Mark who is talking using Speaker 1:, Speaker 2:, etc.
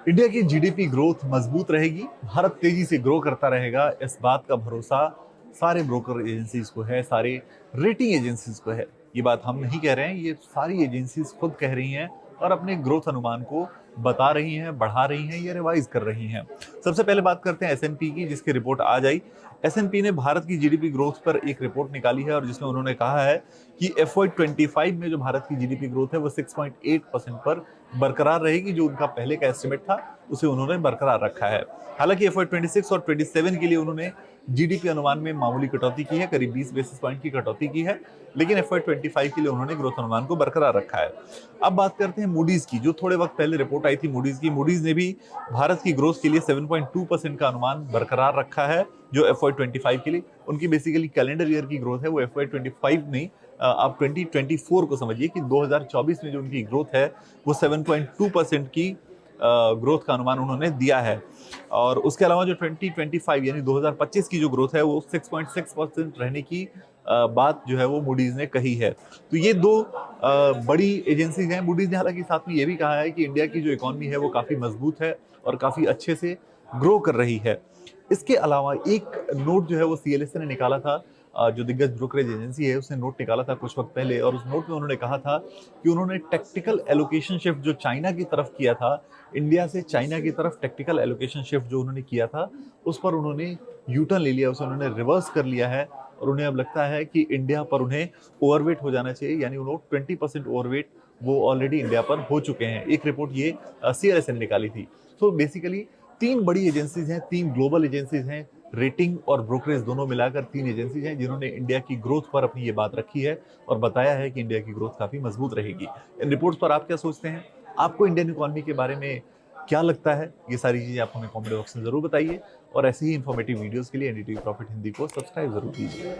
Speaker 1: India की GDP growth मजबूत रहेगी, भारत तेजी से ग्रो करता रहेगा, इस बात का भरोसा सारे ब्रोकर एजेंसीज को है, सारे रेटिंग एजेंसीज को है। ये बात हम नहीं कह रहे हैं, ये सारी एजेंसीज खुद कह रही हैं और अपने ग्रोथ अनुमान को बता रही हैं, बढ़ा रही हैं या रिवाइज कर रही हैं। सबसे पहले बात करते हैं एसएनपी की, जिसकी रिपोर्ट आज आई। एसएनपी ने भारत की जीडीपी ग्रोथ पर एक रिपोर्ट निकाली है और जिसमें उन्होंने कहा है कि FY25 में जो भारत की जीडीपी ग्रोथ है वो 6.8% पर बरकरार रहेगी। जो उनका पहले का एस्टिमेट था उसे उन्होंने बरकरार रखा है। हालांकि FY26 और 27 के लिए उन्होंने जीडीपी अनुमान में मामूली कटौती की है, करीब 20 बेसिस पॉइंट की कटौती की है, लेकिन FY25 के लिए उन्होंने ग्रोथ अनुमान को बरकरार रखा है। अब बात करते हैं मूडीज की, जो थोड़े वक्त पहले रिपोर्ट आई थी मूडीज की। मूडीज ने भी भारत की ग्रोथ के लिए 7.2% का अनुमान बरकरार रखा है। जो FY25 के लिए उनकी बेसिकली कैलेंडर ईयर की ग्रोथ है वो FY25 नहीं, आप 2024 को समझिए कि 2024 में जो उनकी ग्रोथ है वो 7.2% की ग्रोथ का अनुमान उन्होंने दिया है। और उसके अलावा जो 2025 यानी 2025 की जो ग्रोथ है वो 6.6% रहने की बात जो है वो मूडीज ने कही है। तो ये दो बड़ी एजेंसीज हैं। मूडीज ने हालांकि साथ में ये भी कहा है कि इंडिया की जो इकोनॉमी है वो काफी मजबूत है और काफी अच्छे से ग्रो कर रही है। इसके अलावा एक नोट जो है वो सीएलएसए ने निकाला था, जो दिग्गज ब्रोकरेज एजेंसी है उसने नोट निकाला था कुछ वक्त पहले, और उस नोट में उन्होंने कहा था कि उन्होंने टेक्टिकल एलोकेशन शिफ्ट जो चाइना की तरफ किया था, इंडिया से चाइना की तरफ टेक्टिकल एलोकेशन शिफ्ट जो उन्होंने किया था उस पर उन्होंने यूटर्न ले लिया, उसे उन्होंने रिवर्स कर लिया है। और उन्हें अब लगता है कि इंडिया पर उन्हें ओवरवेट हो जाना चाहिए, यानी उन्होंने 20% ओवरवेट वो ऑलरेडी इंडिया पर हो चुके हैं। एक रिपोर्ट ये सीएलएसए ने निकाली थी। तो बेसिकली तीन बड़ी एजेंसीज हैं, तीन ग्लोबल एजेंसीज हैं, रेटिंग और ब्रोकरेज दोनों मिलाकर तीन एजेंसीज हैं जिन्होंने इंडिया की ग्रोथ पर अपनी ये बात रखी है और बताया है कि इंडिया की ग्रोथ काफी मजबूत रहेगी। इन रिपोर्ट्स पर आप क्या सोचते हैं? आपको इंडियन इकोनॉमी के बारे में क्या लगता है? ये सारी चीजें आप हमें कमेंट बॉक्स में जरूर बताइए और ऐसे ही इन्फॉर्मेटिव वीडियोस के लिए एनडीटीवी प्रॉफिट हिंदी को सब्सक्राइब जरूर कीजिए।